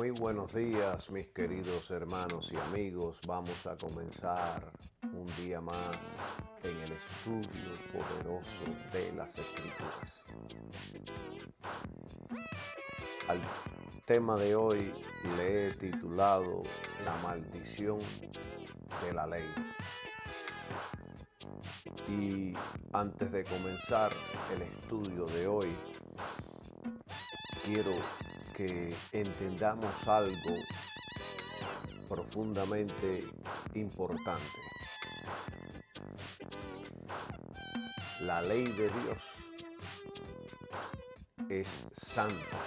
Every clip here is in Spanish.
Muy buenos días, mis queridos hermanos y amigos. Vamos a comenzar un día más en el estudio poderoso de las Escrituras. Al tema de hoy le he titulado La maldición de la ley. Y antes de comenzar el estudio de hoy, quiero que entendamos algo profundamente importante. La ley de Dios es santa,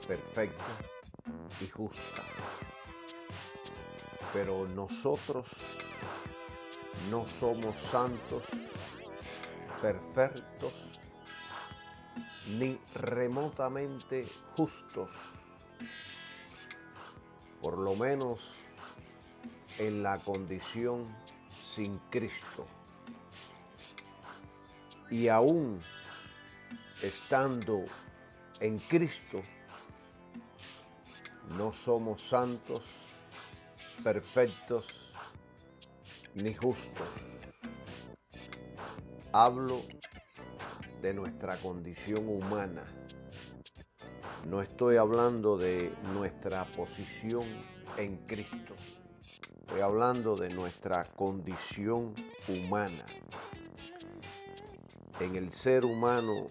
perfecta y justa. Pero nosotros no somos santos, perfectos, ni remotamente justos, por lo menos en la condición sin Cristo. Y aún estando en Cristo, no somos santos, perfectos, ni justos. Hablo de nuestra condición humana. No estoy hablando de nuestra posición en Cristo. Estoy hablando de nuestra condición humana. En el ser humano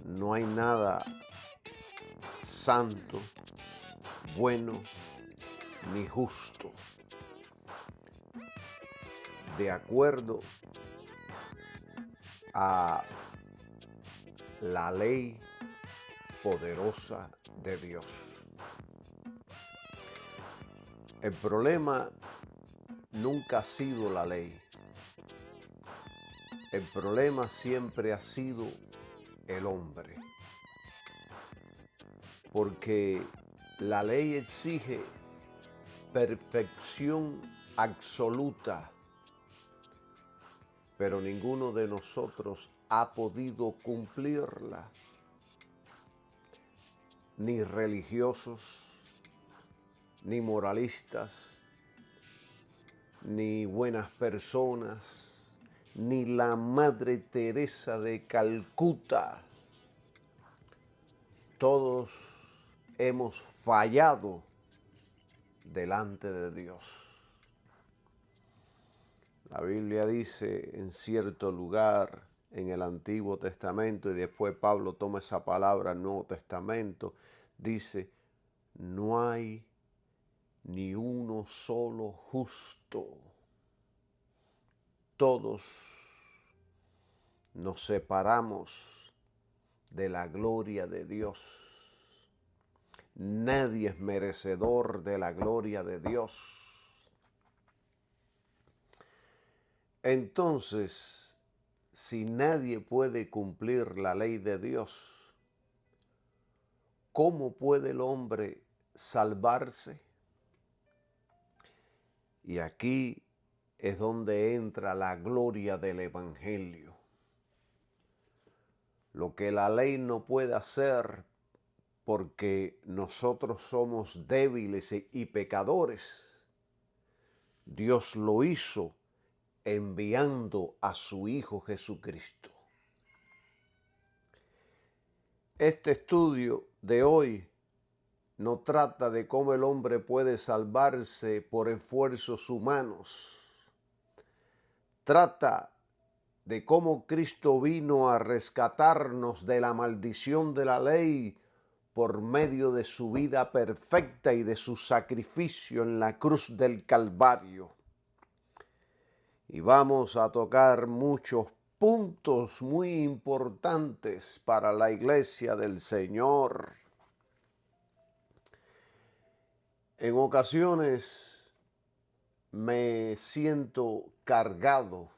no hay nada santo, bueno, ni justo. De acuerdo a la ley poderosa de Dios. El problema nunca ha sido la ley. El problema siempre ha sido el hombre. Porque la ley exige perfección absoluta, pero ninguno de nosotros ha podido cumplirla. Ni religiosos, ni moralistas, ni buenas personas, ni la Madre Teresa de Calcuta. Todos hemos fallado delante de Dios. La Biblia dice en cierto lugar en el Antiguo Testamento, y después Pablo toma esa palabra al Nuevo Testamento, dice, no hay ni uno solo justo. Todos nos separamos de la gloria de Dios. Nadie es merecedor de la gloria de Dios. Entonces, si nadie puede cumplir la ley de Dios, ¿cómo puede el hombre salvarse? Y aquí es donde entra la gloria del Evangelio. Lo que la ley no puede hacer porque nosotros somos débiles y pecadores, Dios lo hizo enviando a su Hijo Jesucristo. Este estudio de hoy no trata de cómo el hombre puede salvarse por esfuerzos humanos. Trata de cómo Cristo vino a rescatarnos de la maldición de la ley por medio de su vida perfecta y de su sacrificio en la cruz del Calvario. Y vamos a tocar muchos puntos muy importantes para la iglesia del Señor. En ocasiones me siento cargado,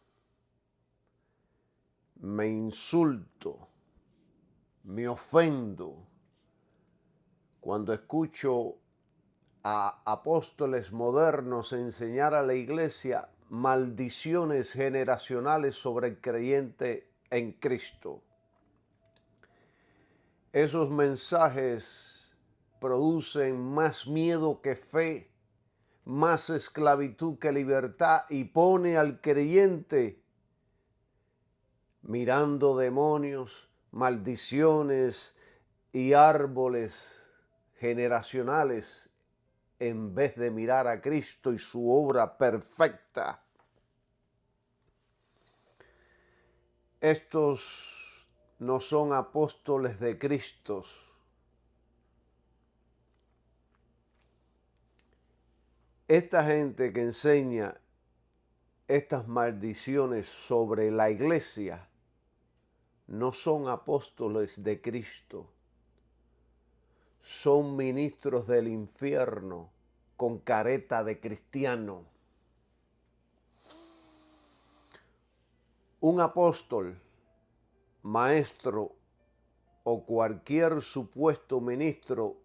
me insulto, me ofendo cuando escucho a apóstoles modernos enseñar a la iglesia maldiciones generacionales sobre el creyente en Cristo. Esos mensajes producen más miedo que fe, más esclavitud que libertad, y pone al creyente mirando demonios, maldiciones y árboles generacionales en vez de mirar a Cristo y su obra perfecta. Estos no son apóstoles de Cristo. Esta gente que enseña estas maldiciones sobre la iglesia no son apóstoles de Cristo. Son ministros del infierno con careta de cristiano. Un apóstol, maestro o cualquier supuesto ministro,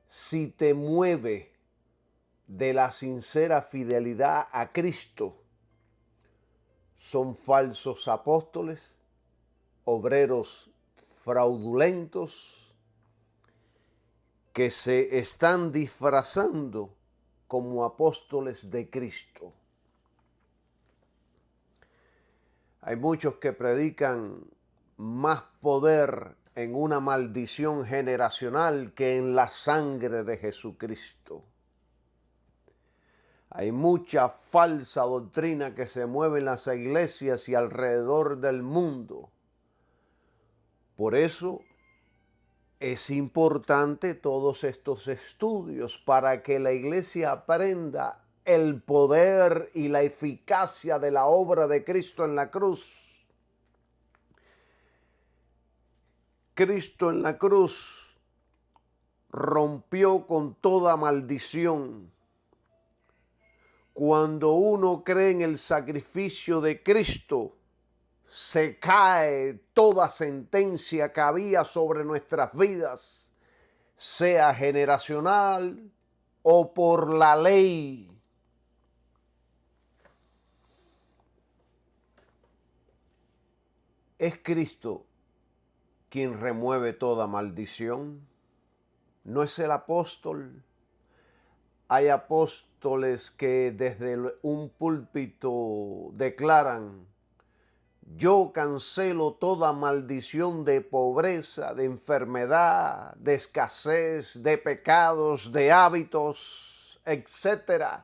si te mueve de la sincera fidelidad a Cristo, son falsos apóstoles, obreros fraudulentos que se están disfrazando como apóstoles de Cristo. Hay muchos que predican más poder en una maldición generacional que en la sangre de Jesucristo. Hay mucha falsa doctrina que se mueve en las iglesias y alrededor del mundo. Por eso es importante todos estos estudios para que la iglesia aprenda el poder y la eficacia de la obra de Cristo en la cruz. Cristo en la cruz rompió con toda maldición. Cuando uno cree en el sacrificio de Cristo, se cae toda sentencia que había sobre nuestras vidas, sea generacional o por la ley. Es Cristo quien remueve toda maldición. No es el apóstol. Hay apóstoles que desde un púlpito declaran: yo cancelo toda maldición de pobreza, de enfermedad, de escasez, de pecados, de hábitos, etc.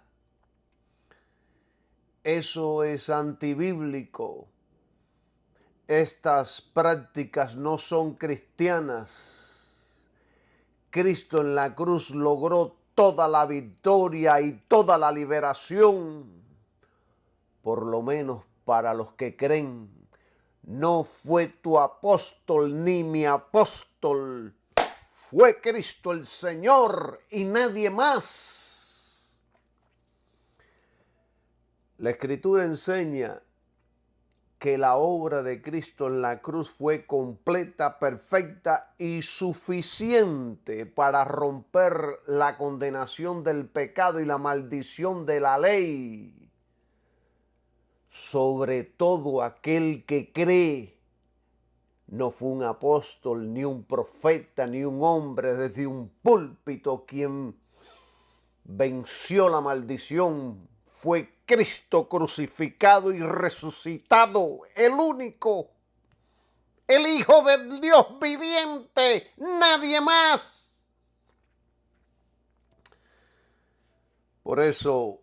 Eso es antibíblico. Estas prácticas no son cristianas. Cristo en la cruz logró toda la victoria y toda la liberación, por lo menos para los que creen. No fue tu apóstol ni mi apóstol, fue Cristo el Señor y nadie más. La Escritura enseña que la obra de Cristo en la cruz fue completa, perfecta y suficiente para romper la condenación del pecado y la maldición de la ley sobre todo aquel que cree. No fue un apóstol, ni un profeta, ni un hombre desde un púlpito quien venció la maldición. Fue Cristo crucificado y resucitado, el único, el Hijo del Dios viviente, nadie más. Por eso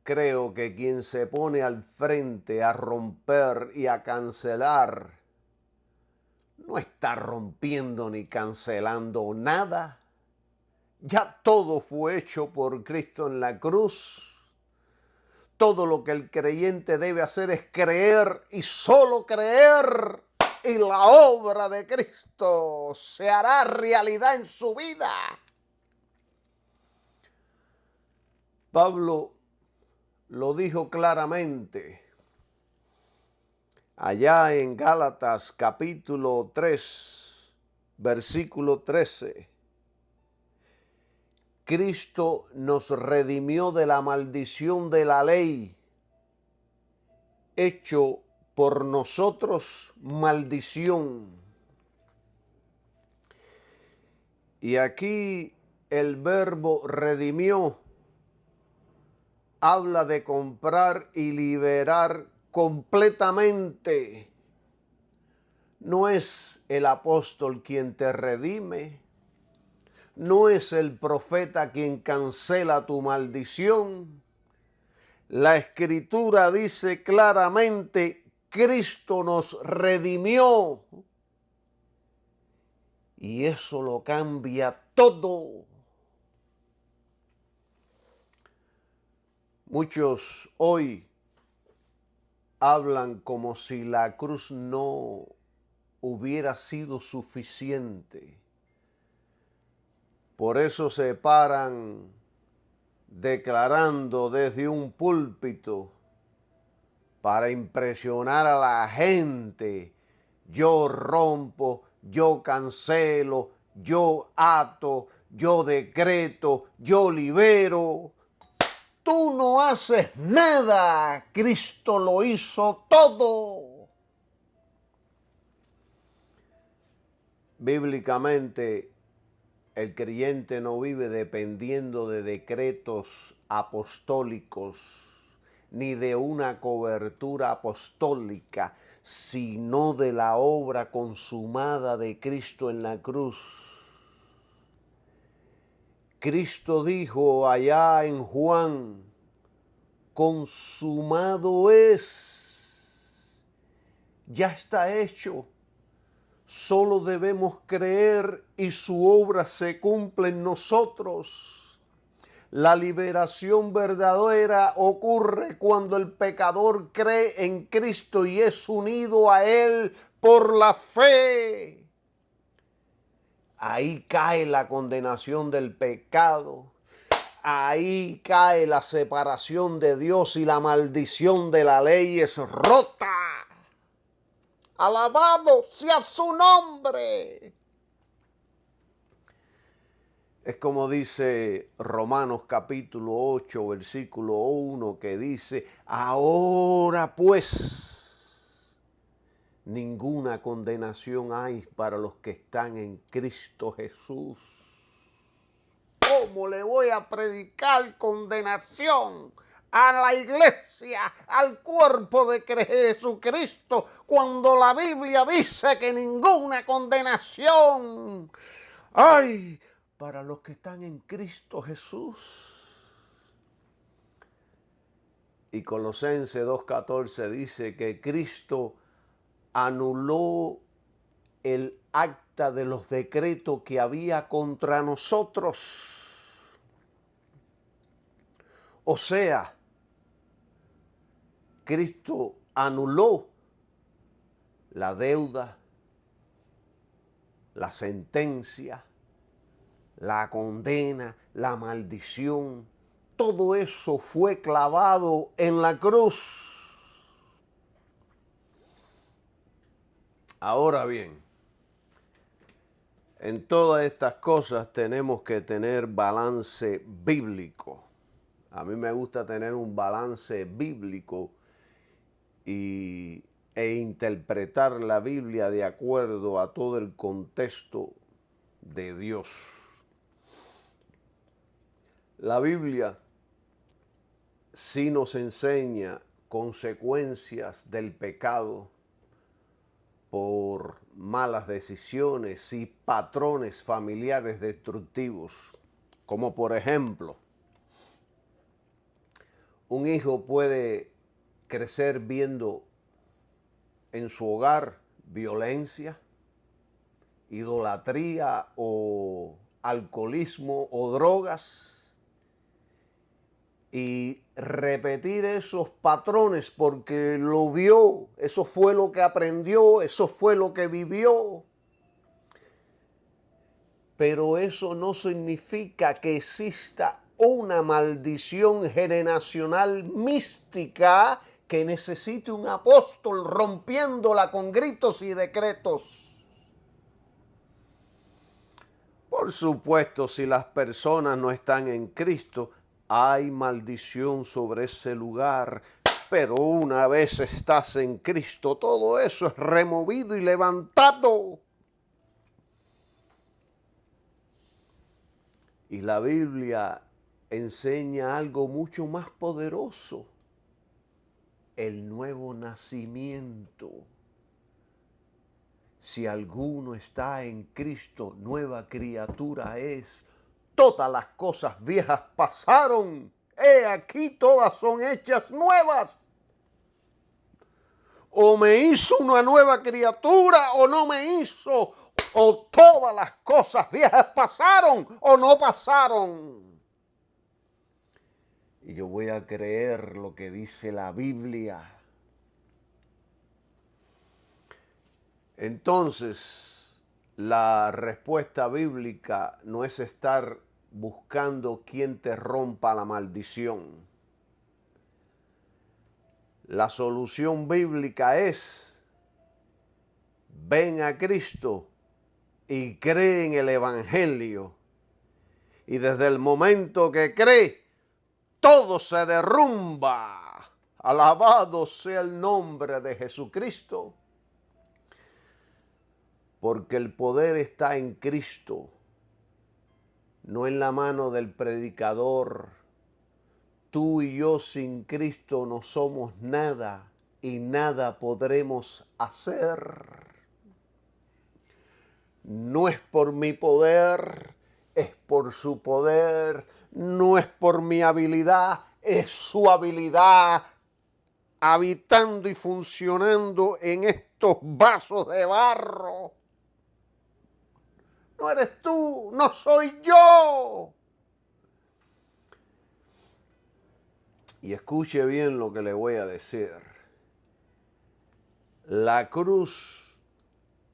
creo que quien se pone al frente a romper y a cancelar, no está rompiendo ni cancelando nada. Ya todo fue hecho por Cristo en la cruz. Todo lo que el creyente debe hacer es creer y solo creer, y la obra de Cristo se hará realidad en su vida. Pablo lo dijo claramente allá en Gálatas capítulo 3, versículo 13. Cristo nos redimió de la maldición de la ley, hecho por nosotros maldición. Y aquí el verbo redimió habla de comprar y liberar completamente. No es el apóstol quien te redime, no es el profeta quien cancela tu maldición. La Escritura dice claramente, Cristo nos redimió. Y eso lo cambia todo. Muchos hoy hablan como si la cruz no hubiera sido suficiente. Por eso se paran declarando desde un púlpito para impresionar a la gente. Yo rompo, yo cancelo, yo ato, yo decreto, yo libero. Tú no haces nada, Cristo lo hizo todo. Bíblicamente, el creyente no vive dependiendo de decretos apostólicos ni de una cobertura apostólica, sino de la obra consumada de Cristo en la cruz. Cristo dijo allá en Juan, consumado es, ya está hecho. Solo debemos creer y su obra se cumple en nosotros. La liberación verdadera ocurre cuando el pecador cree en Cristo y es unido a Él por la fe. Ahí cae la condenación del pecado. Ahí cae la separación de Dios y la maldición de la ley es rota. Alabado sea su nombre. Es como dice Romanos capítulo 8, versículo 1, que dice, ahora pues, ninguna condenación hay para los que están en Cristo Jesús. ¿Cómo le voy a predicar condenación a la iglesia, al cuerpo de Jesucristo, cuando la Biblia dice que ninguna condenación hay para los que están en Cristo Jesús? Y Colosenses 2:14 dice que Cristo anuló el acta de los decretos que había contra nosotros. O sea, Cristo anuló la deuda, la sentencia, la condena, la maldición. Todo eso fue clavado en la cruz. Ahora bien, en todas estas cosas tenemos que tener balance bíblico. A mí me gusta tener un balance bíblico e interpretar la Biblia de acuerdo a todo el contexto de Dios. La Biblia sí nos enseña consecuencias del pecado por malas decisiones y patrones familiares destructivos, como por ejemplo, un hijo puede crecer viendo en su hogar violencia, idolatría o alcoholismo o drogas, y repetir esos patrones porque lo vio, eso fue lo que aprendió, eso fue lo que vivió. Pero eso no significa que exista una maldición generacional mística que necesite un apóstol rompiéndola con gritos y decretos. Por supuesto, si las personas no están en Cristo, hay maldición sobre ese lugar. Pero una vez estás en Cristo, todo eso es removido y levantado. Y la Biblia enseña algo mucho más poderoso: el nuevo nacimiento. Si alguno está en Cristo, nueva criatura es. Todas las cosas viejas pasaron. He aquí, todas son hechas nuevas. O me hizo una nueva criatura o no me hizo. O todas las cosas viejas pasaron o no pasaron. Y yo voy a creer lo que dice la Biblia. Entonces, la respuesta bíblica no es estar buscando quien te rompa la maldición. La solución bíblica es: ven a Cristo y cree en el Evangelio. Y desde el momento que cree, todo se derrumba. Alabado sea el nombre de Jesucristo. Porque el poder está en Cristo, no en la mano del predicador. Tú y yo sin Cristo no somos nada y nada podremos hacer. No es por mi poder, es por su poder. No es por mi habilidad, es su habilidad habitando y funcionando en estos vasos de barro. No eres tú, no soy yo. Y escuche bien lo que le voy a decir. La cruz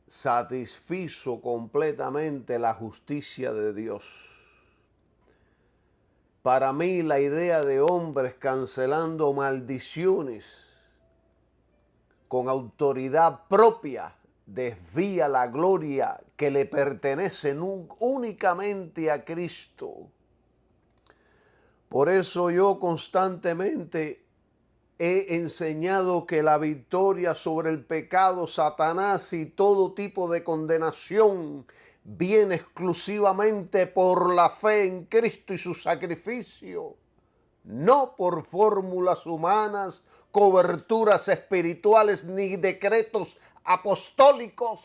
satisfizo completamente la justicia de Dios. Para mí, la idea de hombres cancelando maldiciones con autoridad propia desvía la gloria que le pertenece únicamente a Cristo. Por eso yo constantemente he enseñado que la victoria sobre el pecado, Satanás y todo tipo de condenación viene exclusivamente por la fe en Cristo y su sacrificio, no por fórmulas humanas, coberturas espirituales ni decretos apostólicos.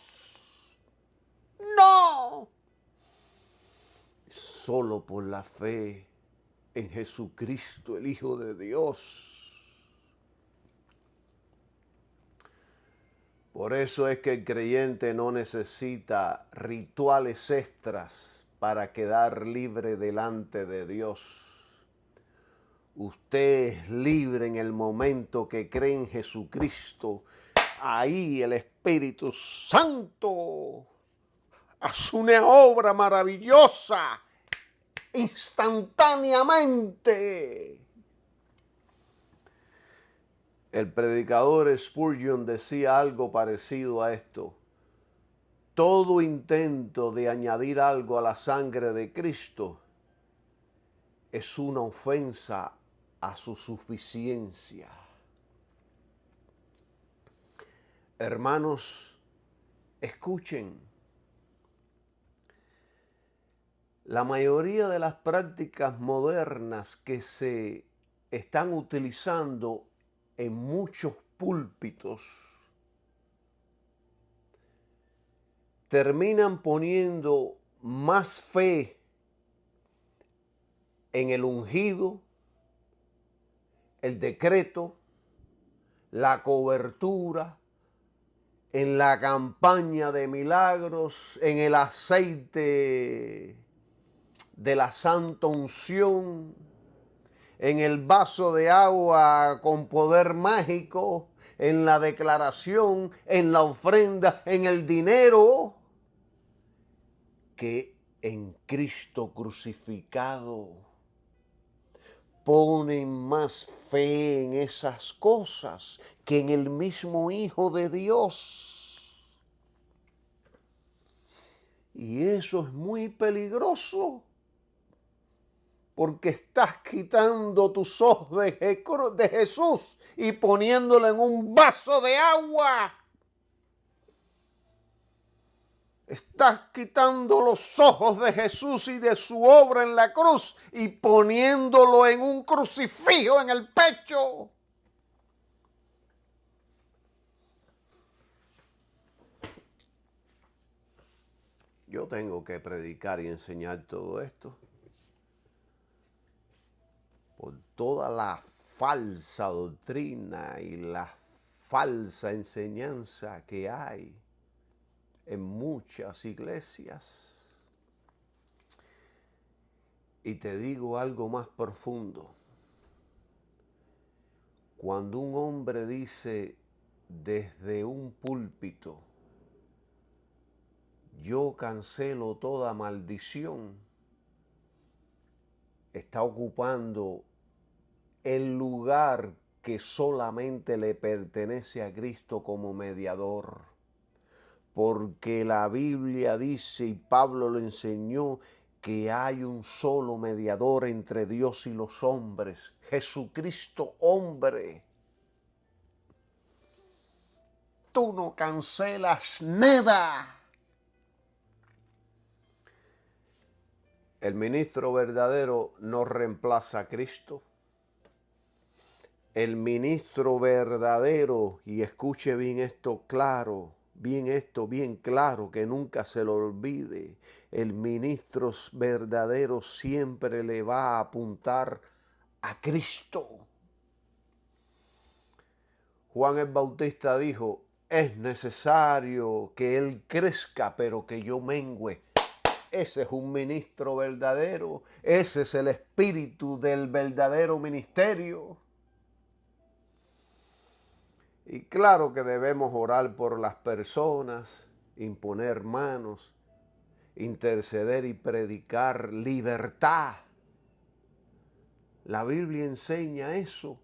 No, solo por la fe en Jesucristo, el Hijo de Dios. Por eso es que el creyente no necesita rituales extras para quedar libre delante de Dios. Usted es libre en el momento que cree en Jesucristo. Ahí el Espíritu Santo hace una obra maravillosa, instantáneamente. El predicador Spurgeon decía algo parecido a esto: todo intento de añadir algo a la sangre de Cristo es una ofensa a su suficiencia. Hermanos, escuchen. La mayoría de las prácticas modernas que se están utilizando en muchos púlpitos terminan poniendo más fe en el ungido, el decreto, la cobertura, en la campaña de milagros, en el aceite de la santa unción, en el vaso de agua con poder mágico, en la declaración, en la ofrenda, en el dinero, que en Cristo crucificado. Ponen más fe en esas cosas que en el mismo Hijo de Dios. Y eso es muy peligroso, porque estás quitando tus ojos de Jesús y poniéndolo en un vaso de agua. Estás quitando los ojos de Jesús y de su obra en la cruz y poniéndolo en un crucifijo en el pecho. Yo tengo que predicar y enseñar todo esto por toda la falsa doctrina y la falsa enseñanza que hay en muchas iglesias. Y te digo algo más profundo. Cuando un hombre dice desde un púlpito, yo cancelo toda maldición, está ocupando el lugar que solamente le pertenece a Cristo como mediador. Porque la Biblia dice, y Pablo lo enseñó, que hay un solo mediador entre Dios y los hombres, Jesucristo hombre. Tú no cancelas nada. El ministro verdadero no reemplaza a Cristo. El ministro verdadero, y escuche bien esto claro, bien claro, que nunca se lo olvide. El ministro verdadero siempre le va a apuntar a Cristo. Juan el Bautista dijo, es necesario que Él crezca, pero que yo mengüe. Ese es un ministro verdadero. Ese es el espíritu del verdadero ministerio. Y claro que debemos orar por las personas, imponer manos, interceder y predicar libertad. La Biblia enseña eso.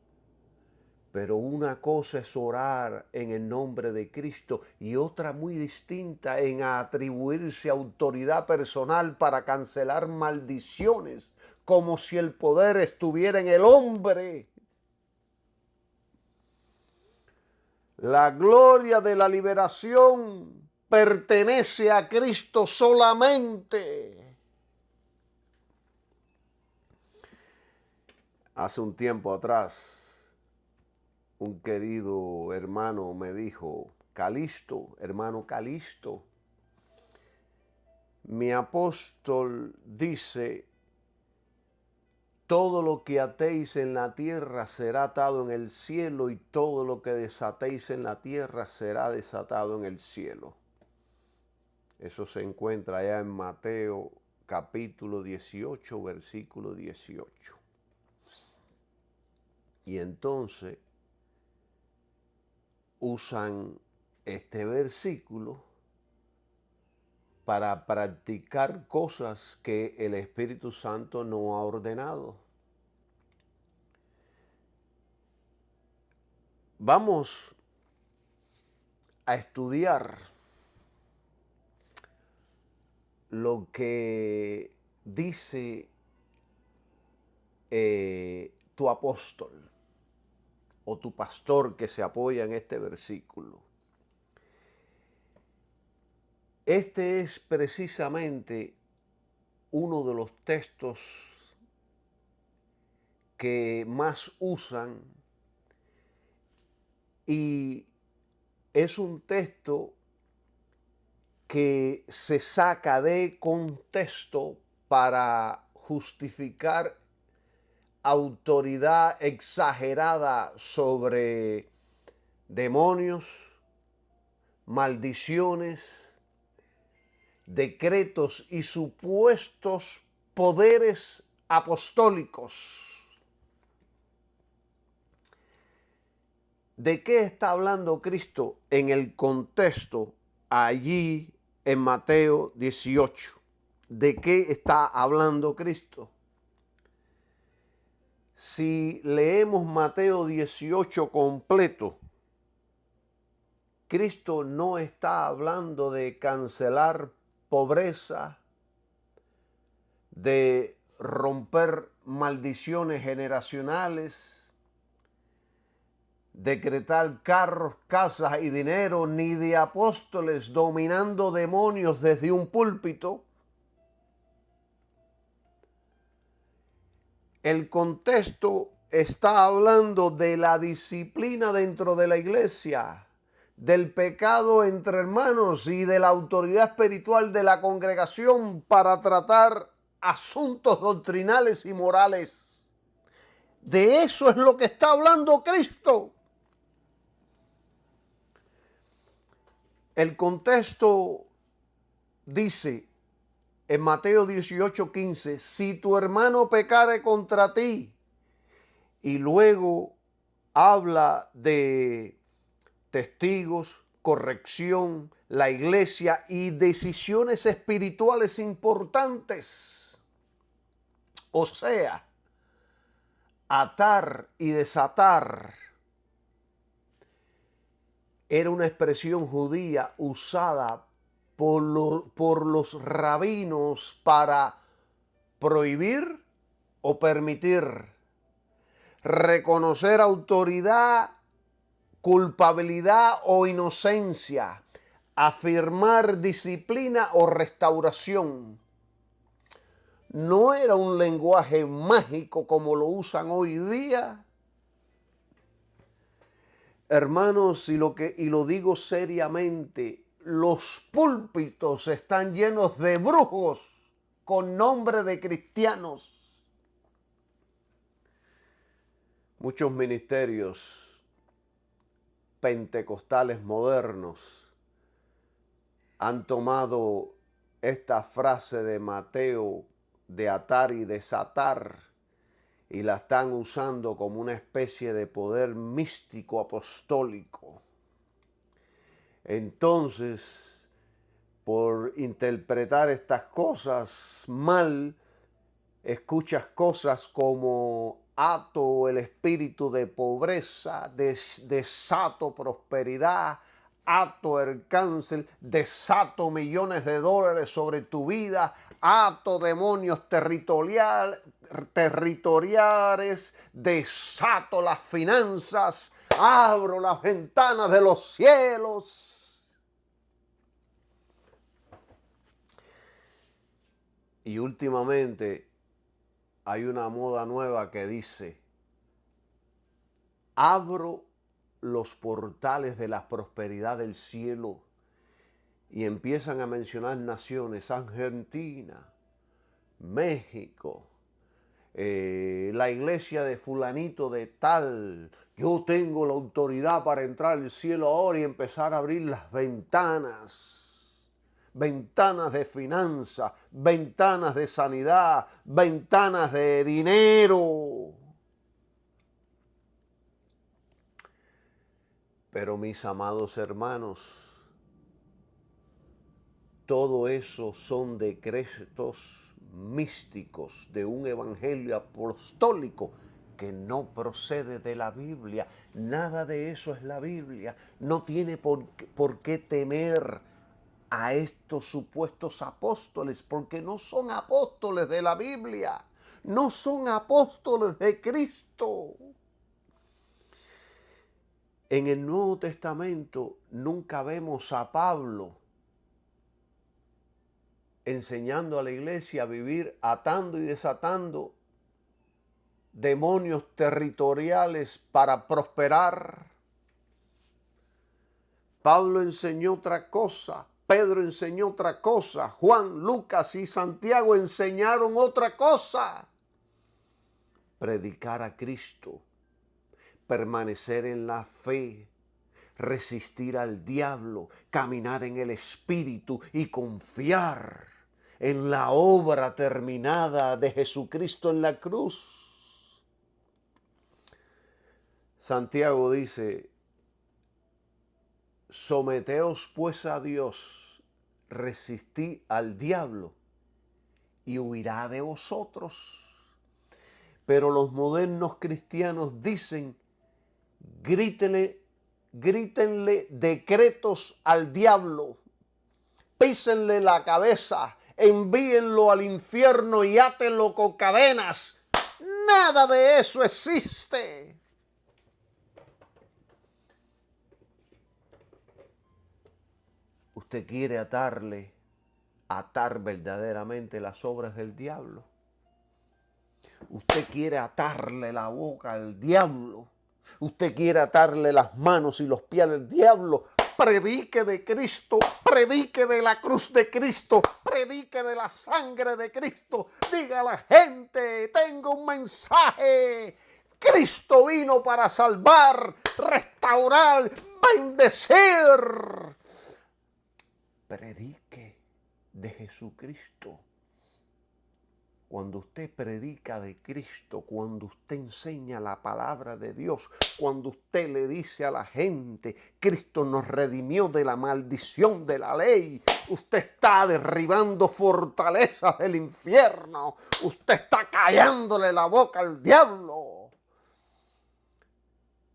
Pero una cosa es orar en el nombre de Cristo y otra muy distinta en atribuirse autoridad personal para cancelar maldiciones, como si el poder estuviera en el hombre. La gloria de la liberación pertenece a Cristo solamente. Hace un tiempo atrás, un querido hermano me dijo, Calixto, hermano Calixto, mi apóstol dice, todo lo que atéis en la tierra será atado en el cielo y todo lo que desatéis en la tierra será desatado en el cielo. Eso se encuentra allá en Mateo capítulo 18, versículo 18. Y entonces usan este versículo para practicar cosas que el Espíritu Santo no ha ordenado. Vamos a estudiar lo que dice tu apóstol o tu pastor que se apoya en este versículo. Este es precisamente uno de los textos que más usan y es un texto que se saca de contexto para justificar autoridad exagerada sobre demonios, maldiciones, decretos y supuestos poderes apostólicos. ¿De qué está hablando Cristo en el contexto allí en Mateo 18? ¿De qué está hablando Cristo? Si leemos Mateo 18 completo, Cristo no está hablando de cancelar pobreza, de romper maldiciones generacionales, decretar carros, casas y dinero, ni de apóstoles dominando demonios desde un púlpito. El contexto está hablando de la disciplina dentro de la iglesia, del pecado entre hermanos y de la autoridad espiritual de la congregación para tratar asuntos doctrinales y morales. De eso es lo que está hablando Cristo. El contexto dice en Mateo 18:15, si tu hermano pecare contra ti, y luego habla de testigos, corrección, la iglesia y decisiones espirituales importantes. O sea, atar y desatar era una expresión judía usada por los rabinos para prohibir o permitir, reconocer autoridad, culpabilidad o inocencia, afirmar disciplina o restauración. No era un lenguaje mágico como lo usan hoy día. Hermanos, y lo digo seriamente, los púlpitos están llenos de brujos con nombre de cristianos. Muchos ministerios pentecostales modernos han tomado esta frase de Mateo de atar y desatar y la están usando como una especie de poder místico apostólico. Entonces, por interpretar estas cosas mal, escuchas cosas como ato el espíritu de pobreza, desato prosperidad, ato el cáncer, desato millones de dólares sobre tu vida, ato demonios territoriales, desato las finanzas, abro las ventanas de los cielos. Y últimamente hay una moda nueva que dice, abro los portales de la prosperidad del cielo, y empiezan a mencionar naciones, Argentina, México, la iglesia de fulanito de tal, yo tengo la autoridad para entrar al cielo ahora y empezar a abrir las ventanas. Ventanas de finanzas, ventanas de sanidad, ventanas de dinero. Pero mis amados hermanos, todo eso son decretos místicos de un evangelio apostólico que no procede de la Biblia. Nada de eso es la Biblia. No tiene por qué temer a estos supuestos apóstoles, porque no son apóstoles de la Biblia, no son apóstoles de Cristo. En el Nuevo Testamento nunca vemos a Pablo enseñando a la iglesia a vivir atando y desatando demonios territoriales para prosperar. Pablo enseñó otra cosa. Pedro enseñó otra cosa, Juan, Lucas y Santiago enseñaron otra cosa. Predicar a Cristo, permanecer en la fe, resistir al diablo, caminar en el Espíritu y confiar en la obra terminada de Jesucristo en la cruz. Santiago dice, someteos pues a Dios, resistid al diablo y huirá de vosotros. Pero los modernos cristianos dicen, grítenle decretos al diablo, písenle la cabeza, envíenlo al infierno y átenlo con cadenas. Nada de eso existe. Usted quiere atar verdaderamente las obras del diablo. Usted quiere atarle la boca al diablo. Usted quiere atarle las manos y los pies al diablo. Predique de Cristo, predique de la cruz de Cristo, predique de la sangre de Cristo. Diga a la gente, tengo un mensaje. Cristo vino para salvar, restaurar, bendecir. Predique de Jesucristo. Cuando usted predica de Cristo, cuando usted enseña la palabra de Dios, cuando usted le dice a la gente, Cristo nos redimió de la maldición de la ley, usted está derribando fortalezas del infierno, usted está callándole la boca al diablo.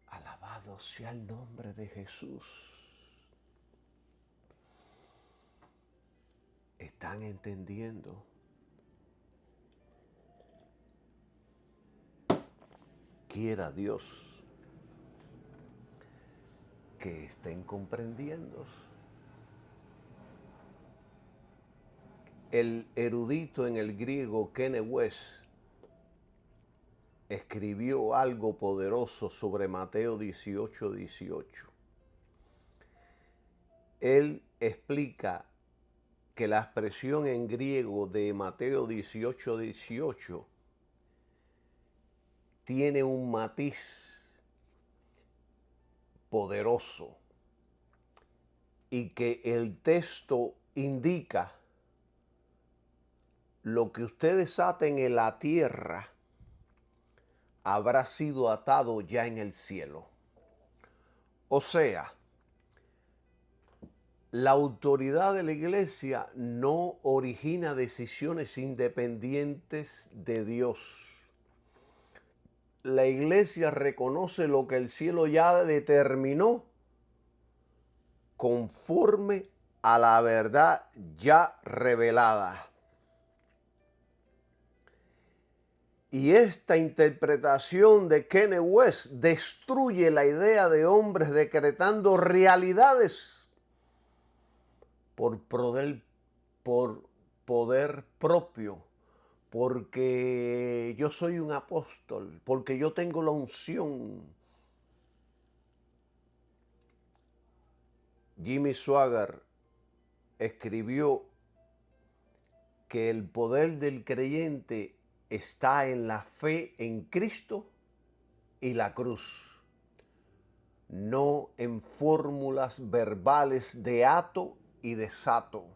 Alabado sea el nombre de Jesús. ¿Están entendiendo? Quiera Dios que estén comprendiendo. El erudito en el griego Kenneth West escribió algo poderoso sobre Mateo 18:18. Él explica que la expresión en griego de Mateo 18:18 tiene un matiz poderoso y que el texto indica: lo que ustedes aten en la tierra habrá sido atado ya en el cielo. O sea, la autoridad de la iglesia no origina decisiones independientes de Dios. La iglesia reconoce lo que el cielo ya determinó conforme a la verdad ya revelada. Y esta interpretación de Kenneth West destruye la idea de hombres decretando realidades por poder propio, porque yo soy un apóstol, porque yo tengo la unción. Jimmy Swaggart escribió que el poder del creyente está en la fe en Cristo y la cruz, no en fórmulas verbales de ato y desato.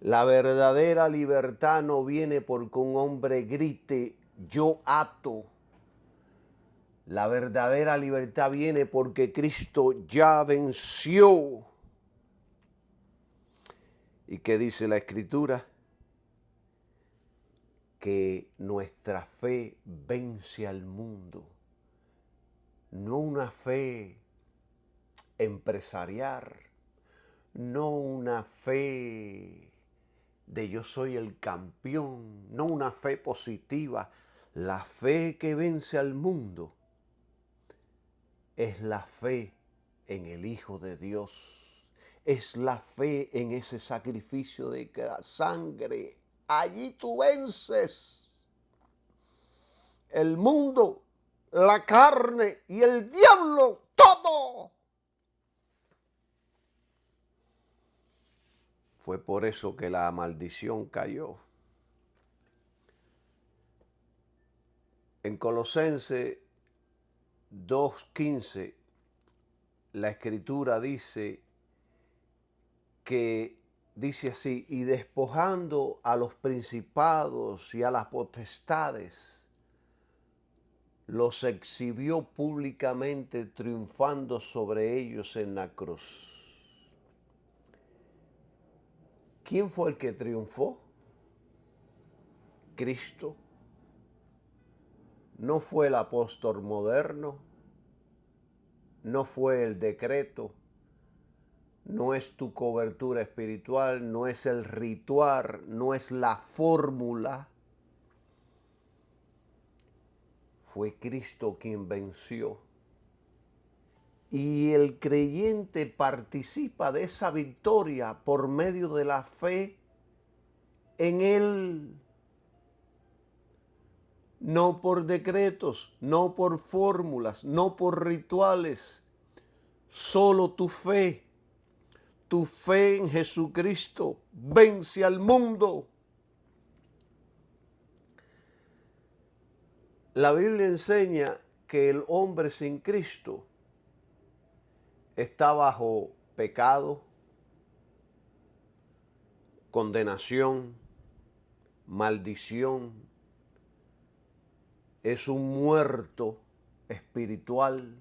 La verdadera libertad no viene porque un hombre grite, yo ato. La verdadera libertad viene porque Cristo ya venció. ¿Y qué dice la Escritura? Que nuestra fe vence al mundo. No una fe empresarial, no una fe de yo soy el campeón, no una fe positiva. La fe que vence al mundo es la fe en el Hijo de Dios. Es la fe en ese sacrificio de sangre. Allí tú vences el mundo, la carne y el diablo, todo. Fue por eso que la maldición cayó. En Colosenses 2:15, la Escritura dice así: y despojando a los principados y a las potestades, los exhibió públicamente, triunfando sobre ellos en la cruz. ¿Quién fue el que triunfó? Cristo. No fue el apóstol moderno, no fue el decreto, no es tu cobertura espiritual, no es el ritual, no es la fórmula. Fue Cristo quien venció. Y el creyente participa de esa victoria por medio de la fe en Él. No por decretos, no por fórmulas, no por rituales, solo tu fe en Jesucristo vence al mundo. La Biblia enseña que el hombre sin Cristo está bajo pecado, condenación, maldición. Es un muerto espiritual.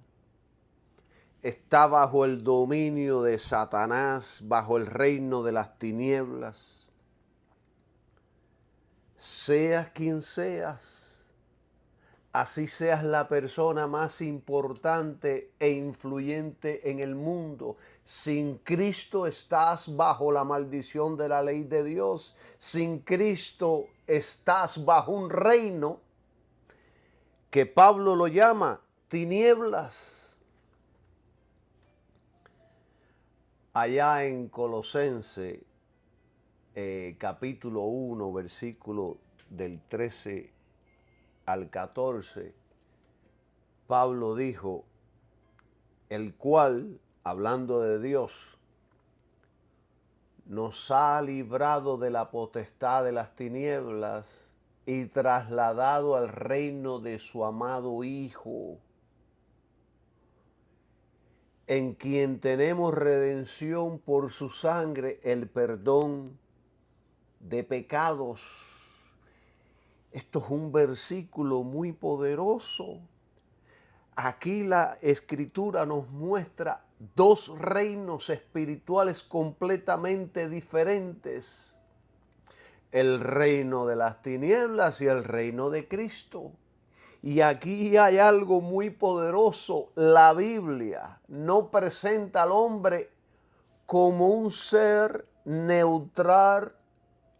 Está bajo el dominio de Satanás, bajo el reino de las tinieblas. Seas quien seas, así seas la persona más importante e influyente en el mundo, sin Cristo estás bajo la maldición de la ley de Dios. Sin Cristo estás bajo un reino que Pablo lo llama tinieblas. Allá en Colosense, capítulo 1, versículo del 13 al 14, Pablo dijo, el cual, hablando de Dios, nos ha librado de la potestad de las tinieblas y trasladado al reino de su amado Hijo, en quien tenemos redención por su sangre, el perdón de pecados. Esto es un versículo muy poderoso. Aquí la Escritura nos muestra dos reinos espirituales completamente diferentes. El reino de las tinieblas y el reino de Cristo. Y aquí hay algo muy poderoso. La Biblia no presenta al hombre como un ser neutral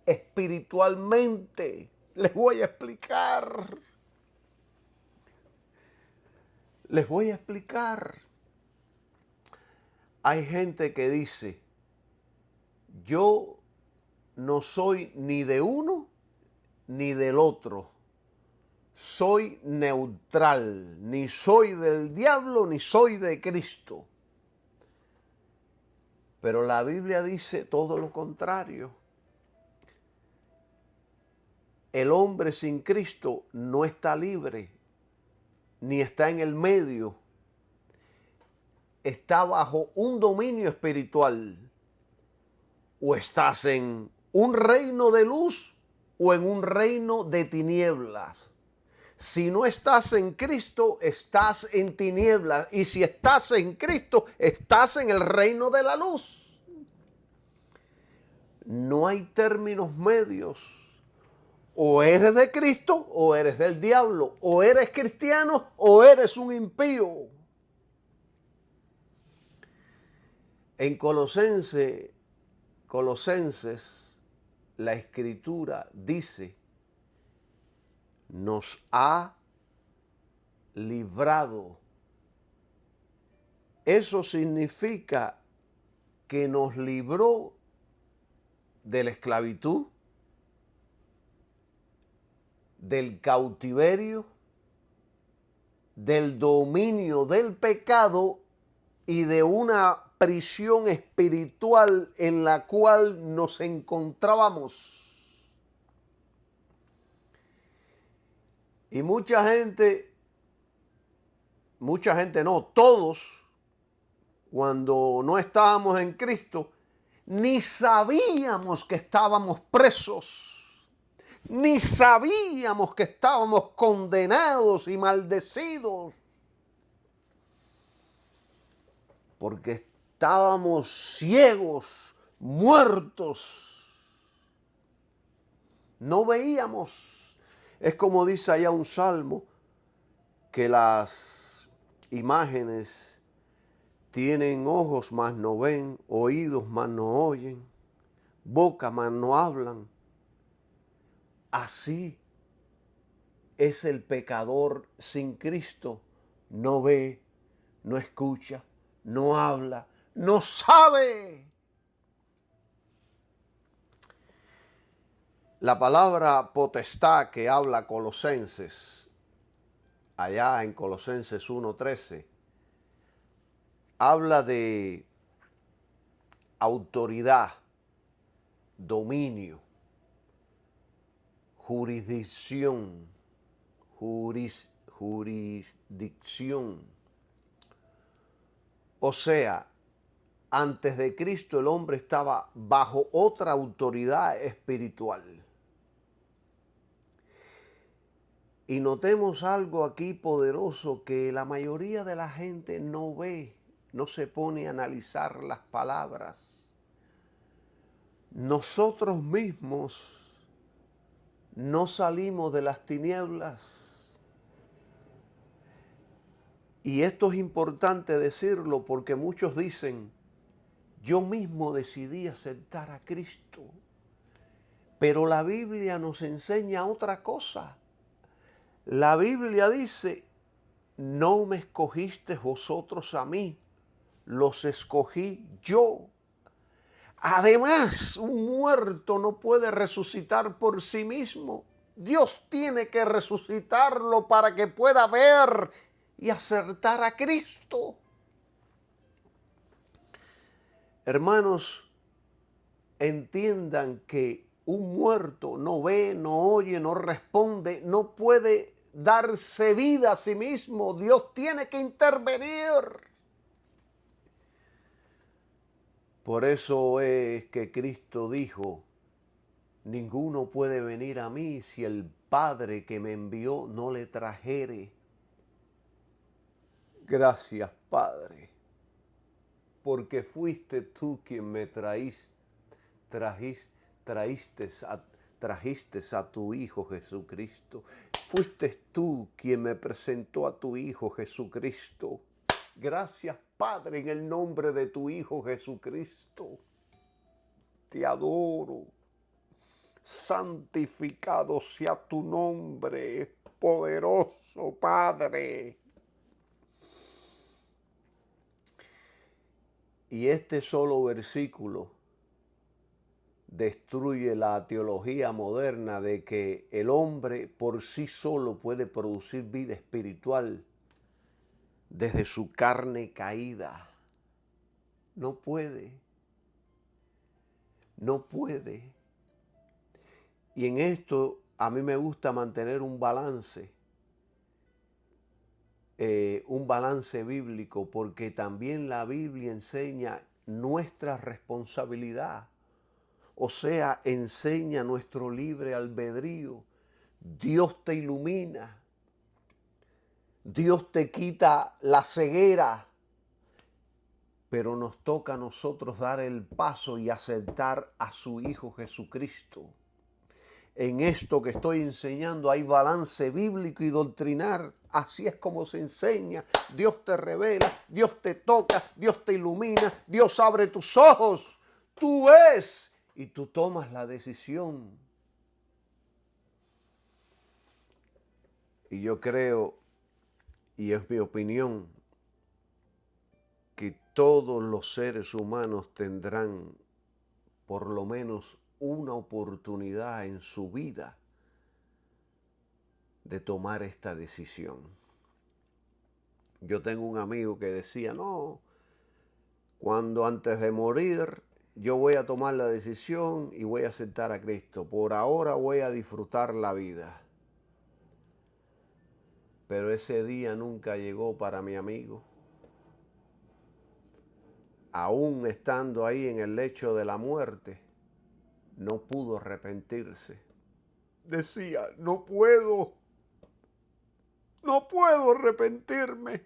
espiritualmente. Les voy a explicar. Hay gente que dice, yo no soy ni de uno ni del otro. Soy neutral, ni soy del diablo ni soy de Cristo. Pero la Biblia dice todo lo contrario. El hombre sin Cristo no está libre, ni está en el medio. Está bajo un dominio espiritual. O estás en un reino de luz o en un reino de tinieblas. Si no estás en Cristo, estás en tinieblas. Y si estás en Cristo, estás en el reino de la luz. No hay términos medios. O eres de Cristo o eres del diablo. O eres cristiano o eres un impío. En Colosenses, la Escritura dice, nos ha librado. Eso significa que nos libró de la esclavitud, del cautiverio, del dominio del pecado y de una prisión espiritual en la cual nos encontrábamos. Y mucha gente no, todos, cuando no estábamos en Cristo, ni sabíamos que estábamos presos, ni sabíamos que estábamos condenados y maldecidos, porque estábamos ciegos, muertos, no veíamos. Es como dice allá un salmo, que las imágenes tienen ojos mas no ven, oídos mas no oyen, boca mas no hablan. Así es el pecador sin Cristo. No ve, no escucha, no habla, no sabe. La palabra potestad que habla Colosenses, allá en Colosenses 1:13, habla de autoridad, dominio, jurisdicción, jurisdicción. O sea, antes de Cristo el hombre estaba bajo otra autoridad espiritual. Y notemos algo aquí poderoso que la mayoría de la gente no ve, no se pone a analizar las palabras. Nosotros mismos no salimos de las tinieblas. Y esto es importante decirlo porque muchos dicen, yo mismo decidí aceptar a Cristo. Pero la Biblia nos enseña otra cosa. La Biblia dice, no me escogiste vosotros a mí, los escogí yo. Además, un muerto no puede resucitar por sí mismo. Dios tiene que resucitarlo para que pueda ver y acertar a Cristo. Hermanos, entiendan que un muerto no ve, no oye, no responde, no puede darse vida a sí mismo. Dios tiene que intervenir. Por eso es que Cristo dijo, ninguno puede venir a mí si el Padre que me envió no le trajere. Gracias, Padre, porque fuiste tú quien me trajiste a tu Hijo Jesucristo. Fuiste tú quien me presentó a tu Hijo Jesucristo. Gracias, Padre, en el nombre de tu Hijo Jesucristo. Te adoro. Santificado sea tu nombre, poderoso Padre. Y este solo versículo destruye la teología moderna de que el hombre por sí solo puede producir vida espiritual desde su carne caída. No puede. No puede. Y en esto a mí me gusta mantener un balance bíblico, porque también la Biblia enseña nuestra responsabilidad. O sea, enseña nuestro libre albedrío. Dios te ilumina. Dios te quita la ceguera. Pero nos toca a nosotros dar el paso y aceptar a su Hijo Jesucristo. En esto que estoy enseñando hay balance bíblico y doctrinal. Así es como se enseña. Dios te revela, Dios te toca, Dios te ilumina, Dios abre tus ojos. Tú ves y tú tomas la decisión. Y yo creo, y es mi opinión, que todos los seres humanos tendrán por lo menos una oportunidad en su vida de tomar esta decisión. Yo tengo un amigo que decía, no, cuando antes de morir yo voy a tomar la decisión y voy a aceptar a Cristo. Por ahora voy a disfrutar la vida. Pero ese día nunca llegó para mi amigo. Aún estando ahí en el lecho de la muerte, no pudo arrepentirse. Decía, no puedo arrepentirme.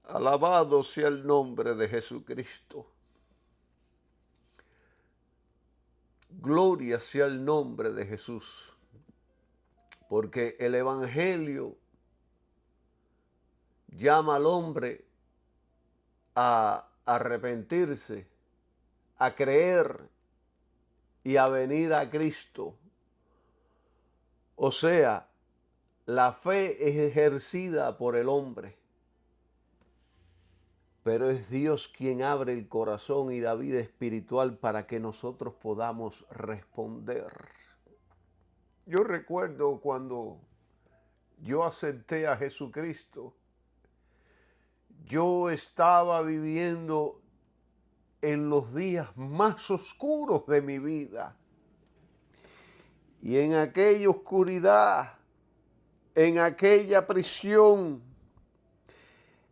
Alabado sea el nombre de Jesucristo. Gloria sea el nombre de Jesús. Porque el Evangelio llama al hombre a arrepentirse, a creer y a venir a Cristo. O sea, La fe es ejercida por el hombre, pero es Dios quien abre el corazón y la vida espiritual para que nosotros podamos responder. Yo recuerdo cuando yo acepté a Jesucristo, yo estaba viviendo en los días más oscuros de mi vida. Y en aquella oscuridad, en aquella prisión,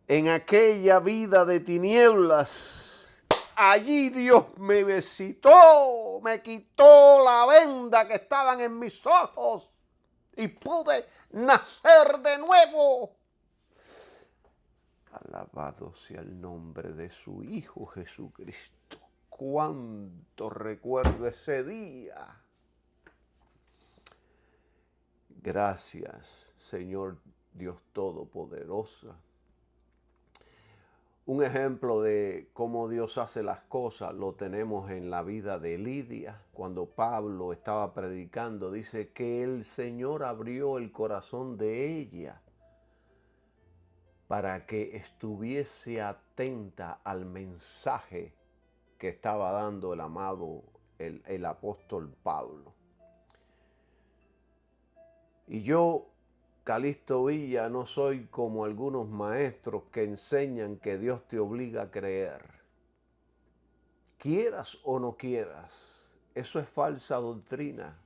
en aquella vida de tinieblas, allí Dios me visitó, me quitó la venda que estaban en mis ojos y pude nacer de nuevo. Alabado sea el nombre de su Hijo Jesucristo. Cuánto recuerdo ese día. Gracias, Señor Dios Todopoderoso. Un ejemplo de cómo Dios hace las cosas lo tenemos en la vida de Lidia. Cuando Pablo estaba predicando, dice que el Señor abrió el corazón de ella para que estuviese atenta al mensaje que estaba dando el amado, el apóstol Pablo. Y yo, Calixto Villa, no soy como algunos maestros que enseñan que Dios te obliga a creer. Quieras o no quieras, eso es falsa doctrina.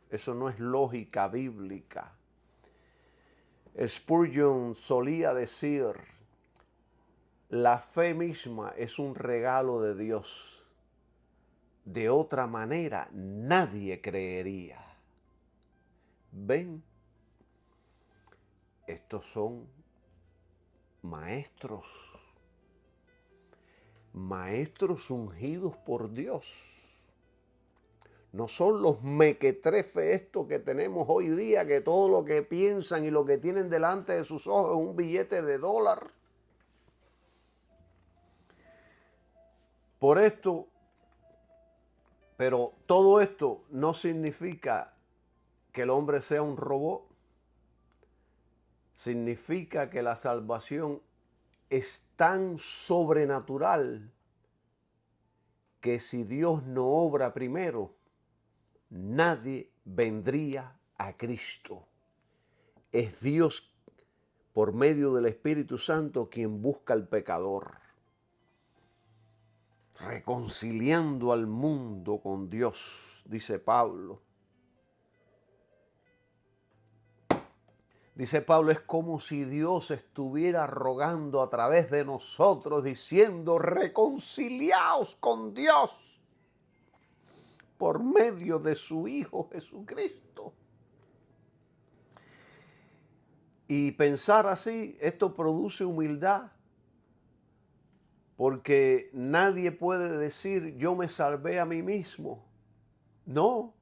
Eso no es lógica bíblica. Spurgeon solía decir, la fe misma es un regalo de Dios. De otra manera, nadie creería. ¿Ven? Estos son maestros ungidos por Dios. No son los mequetrefes estos que tenemos hoy día, que todo lo que piensan y lo que tienen delante de sus ojos es un billete de $. Por esto, pero todo esto no significa que el hombre sea un robot. Significa que la salvación es tan sobrenatural que si Dios no obra primero, nadie vendría a Cristo. Es Dios, por medio del Espíritu Santo, quien busca al pecador, reconciliando al mundo con Dios, dice Pablo. Dice Pablo, es como si Dios estuviera rogando a través de nosotros, diciendo, reconciliaos con Dios por medio de su Hijo Jesucristo. Y pensar así, esto produce humildad, porque nadie puede decir, yo me salvé a mí mismo. No,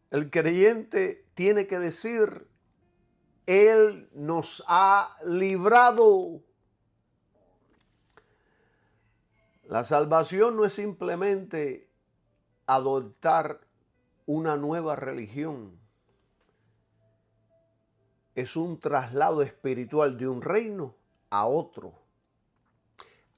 el creyente tiene que decir, Él nos ha librado. La salvación no es simplemente adoptar una nueva religión. Es un traslado espiritual de un reino a otro.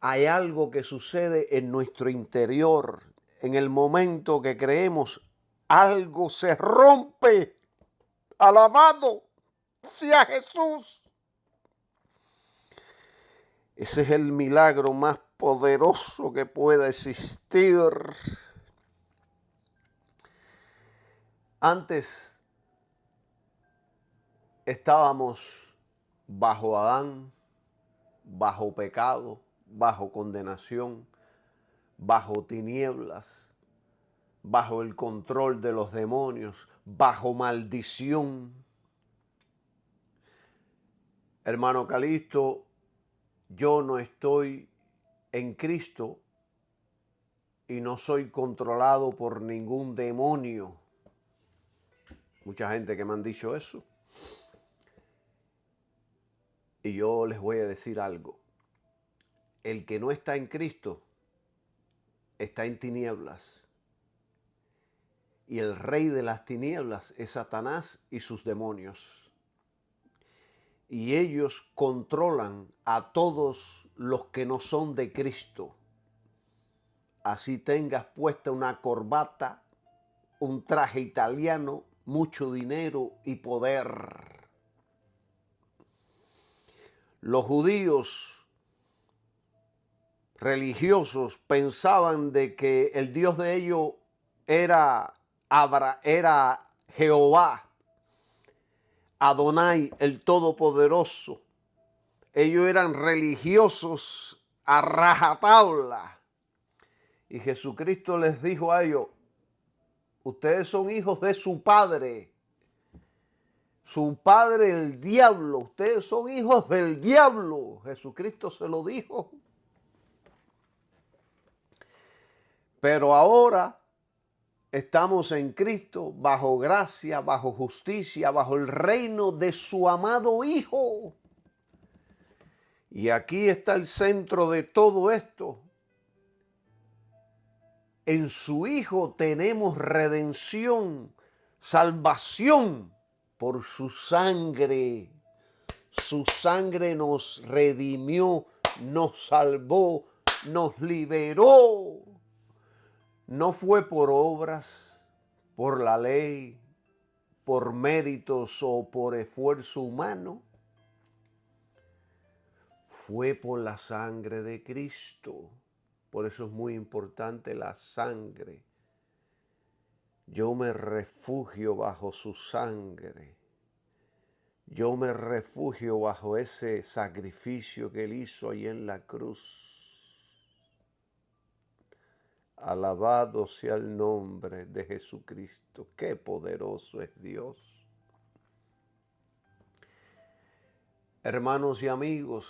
Hay algo que sucede en nuestro interior. En el momento que creemos, algo se rompe. Alabado sea Jesús. Ese es el milagro más poderoso que pueda existir. Antes estábamos bajo Adán, bajo pecado, bajo condenación, bajo tinieblas, bajo el control de los demonios, bajo maldición. Hermano Calixto, yo no estoy en Cristo y no soy controlado por ningún demonio. Mucha gente que me han dicho eso. Y yo les voy a decir algo. El que no está en Cristo está en tinieblas. y el rey de las tinieblas es Satanás y sus demonios. Y ellos controlan a todos los que no son de Cristo. Así tengas puesta una corbata, un traje italiano, mucho dinero y poder. Los judíos religiosos pensaban de que el Dios de ellos era Jehová, Adonai, el Todopoderoso. Ellos eran religiosos a rajatabla. Y Jesucristo les dijo a ellos, ustedes son hijos de su padre el diablo, ustedes son hijos del diablo. Jesucristo se lo dijo. Pero ahora estamos en Cristo, bajo gracia, bajo justicia, bajo el reino de su amado Hijo. Y aquí está el centro de todo esto. En su Hijo tenemos redención, salvación por su sangre. Su sangre nos redimió, nos salvó, nos liberó. No fue por obras, por la ley, por méritos o por esfuerzo humano. Fue por la sangre de Cristo. Por eso es muy importante la sangre. Yo me refugio bajo su sangre. Yo me refugio bajo ese sacrificio que él hizo ahí en la cruz. Alabado sea el nombre de Jesucristo. Qué poderoso es Dios. Hermanos y amigos,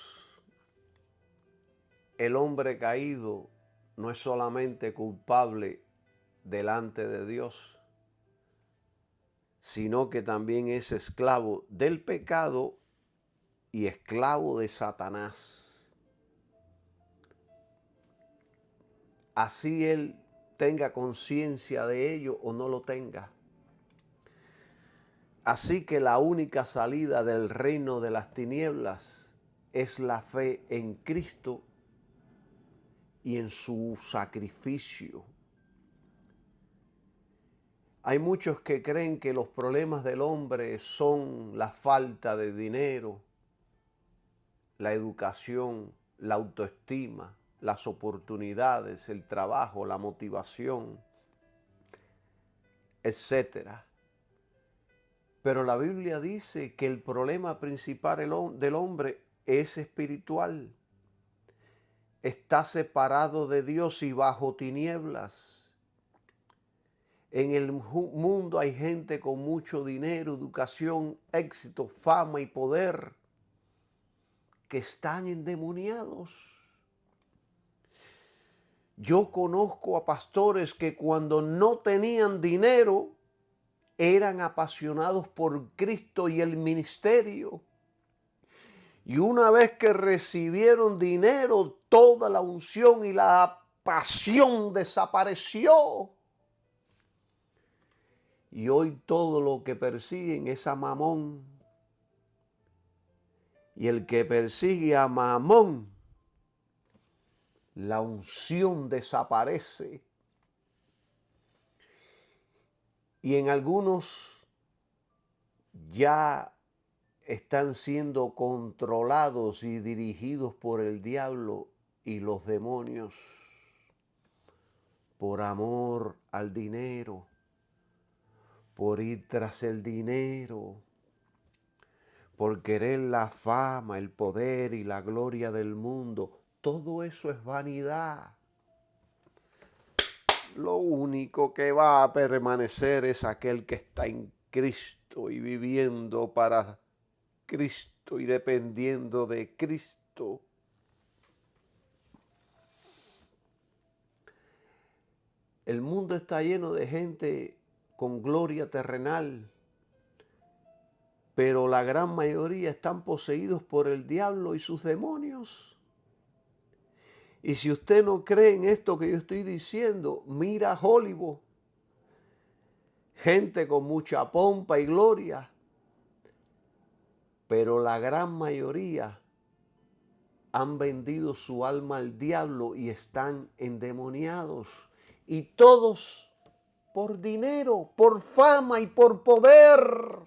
el hombre caído no es solamente culpable delante de Dios, sino que también es esclavo del pecado y esclavo de Satanás. Así él tenga conciencia de ello o no lo tenga. Así que la única salida del reino de las tinieblas es la fe en Cristo y en su sacrificio. Hay muchos que creen que los problemas del hombre son la falta de dinero, la educación, la autoestima, las oportunidades, el trabajo, la motivación, etcétera. Pero la Biblia dice que el problema principal del hombre es espiritual. Está separado de Dios y bajo tinieblas. En el mundo hay gente con mucho dinero, educación, éxito, fama y poder que están endemoniados. Yo conozco a pastores que cuando no tenían dinero eran apasionados por Cristo y el ministerio. Y una vez que recibieron dinero, toda la unción y la pasión desapareció. Y hoy todo lo que persiguen es a Mamón. Y el que persigue a Mamón, la unción desaparece. Y en algunos ya están siendo controlados y dirigidos por el diablo y los demonios por amor al dinero, por ir tras el dinero, por querer la fama, el poder y la gloria del mundo. Todo eso es vanidad. Lo único que va a permanecer es aquel que está en Cristo y viviendo para Cristo y dependiendo de Cristo. El mundo está lleno de gente con gloria terrenal, pero la gran mayoría están poseídos por el diablo y sus demonios. Y si usted no cree en esto que yo estoy diciendo, mira Hollywood. gente con mucha pompa y gloria, pero la gran mayoría han vendido su alma al diablo y están endemoniados. Y todos por dinero, por fama y por poder.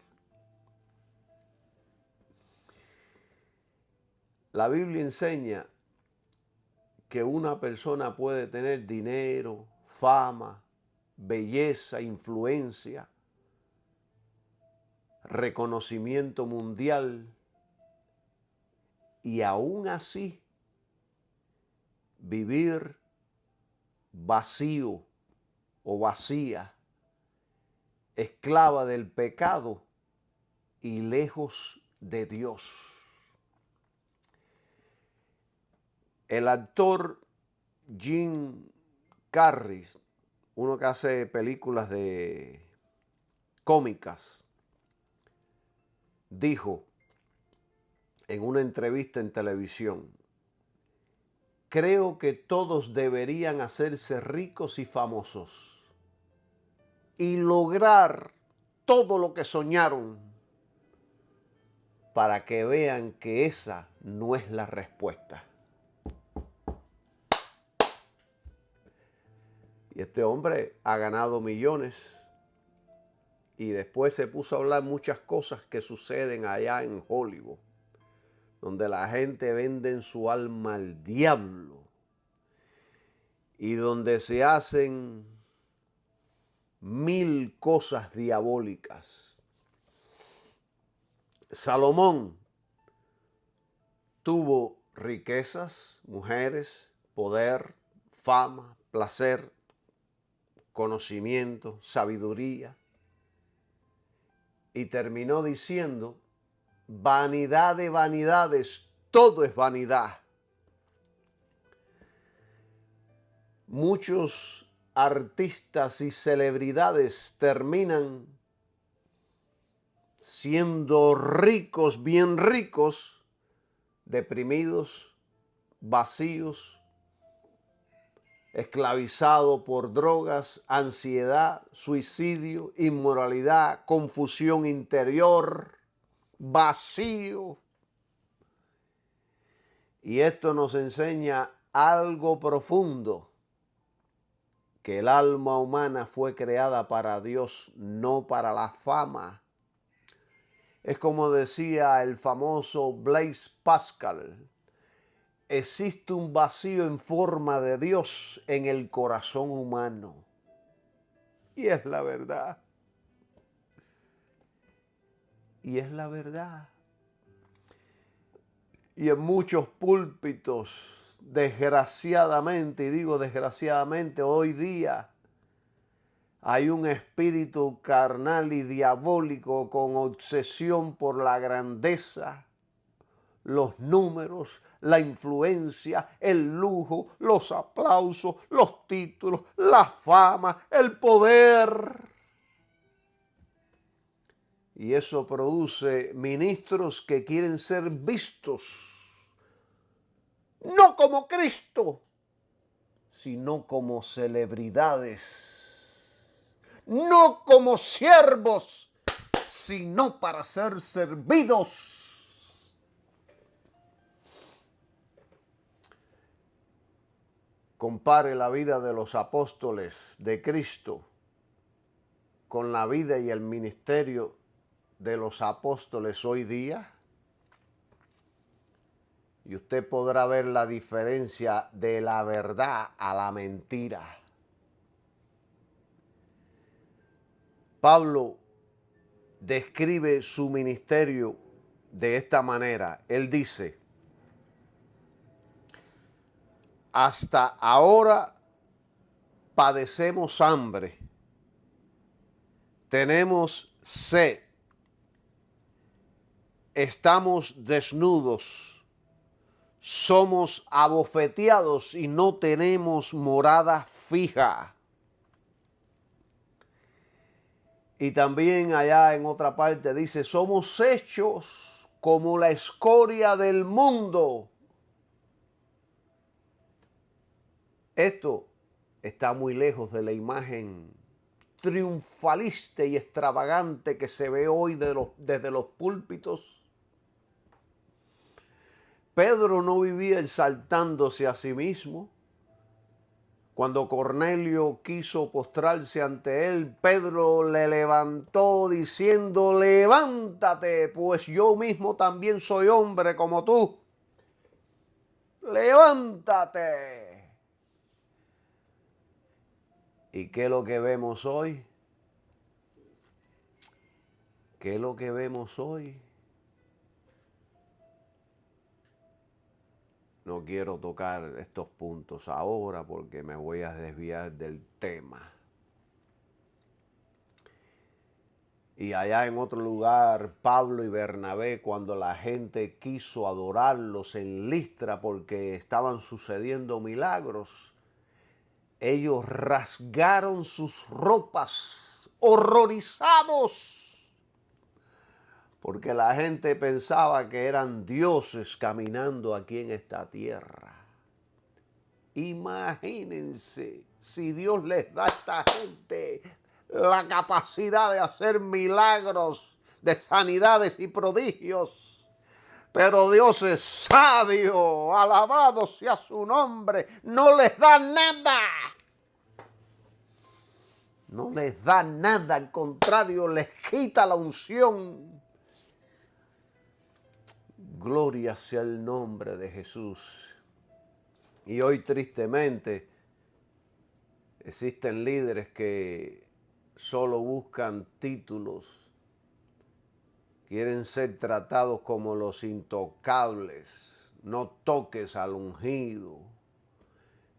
La Biblia enseña que una persona puede tener dinero, fama, belleza, influencia, reconocimiento mundial, y aún así vivir vacío o vacía, esclava del pecado y lejos de Dios. El actor Jim Carrey, uno que hace películas de cómicas, dijo en una entrevista en televisión: creo que todos deberían hacerse ricos y famosos y lograr todo lo que soñaron para que vean que esa no es la respuesta. Y este hombre ha ganado millones y después se puso a hablar muchas cosas que suceden allá en Hollywood, donde la gente vende su alma al diablo y donde se hacen mil cosas diabólicas. Salomón tuvo riquezas, mujeres, poder, fama, placer, conocimiento, sabiduría, y terminó diciendo: vanidad de vanidades, todo es vanidad. Muchos artistas y celebridades terminan siendo ricos, bien ricos, deprimidos, vacíos, esclavizados por drogas, ansiedad, suicidio, inmoralidad, confusión interior, vacío. Y esto nos enseña algo profundo: que el alma humana fue creada para Dios, no para la fama. Es como decía el famoso Blaise Pascal: existe un vacío en forma de Dios en el corazón humano. Y es la verdad. Y es la verdad. Y en muchos púlpitos, desgraciadamente, y digo desgraciadamente, hoy día hay un espíritu carnal y diabólico con obsesión por la grandeza, los números, la influencia, el lujo, los aplausos, los títulos, la fama, el poder. Y eso produce ministros que quieren ser vistos, no como Cristo, sino como celebridades, no como siervos, sino para ser servidos. Compare la vida de los apóstoles de Cristo con la vida y el ministerio de los apóstoles hoy día, y usted podrá ver la diferencia de la verdad a la mentira. Pablo describe su ministerio de esta manera. Él dice: hasta ahora padecemos hambre, tenemos sed, estamos desnudos, somos abofeteados y no tenemos morada fija. Y también allá en otra parte dice: somos hechos como la escoria del mundo. Esto está muy lejos de la imagen triunfalista y extravagante que se ve hoy desde los púlpitos. Pedro no vivía exaltándose a sí mismo. Cuando Cornelio quiso postrarse ante él, Pedro le levantó diciendo: levántate, pues yo mismo también soy hombre como tú. Levántate. ¿Y qué es lo que vemos hoy? ¿Qué es lo que vemos hoy? No quiero tocar estos puntos ahora porque me voy a desviar del tema. Y allá en otro lugar, Pablo y Bernabé, cuando la gente quiso adorarlos en Listra porque estaban sucediendo milagros, ellos rasgaron sus ropas, horrorizados, porque la gente pensaba que eran dioses caminando aquí en esta tierra. Imagínense si Dios les da a esta gente la capacidad de hacer milagros, de sanidades y prodigios. Pero Dios es sabio, alabado sea su nombre, no les da nada. No les da nada, al contrario, les quita la unción. Gloria sea el nombre de Jesús. Y hoy tristemente existen líderes que solo buscan títulos, quieren ser tratados como los intocables, no toques al ungido.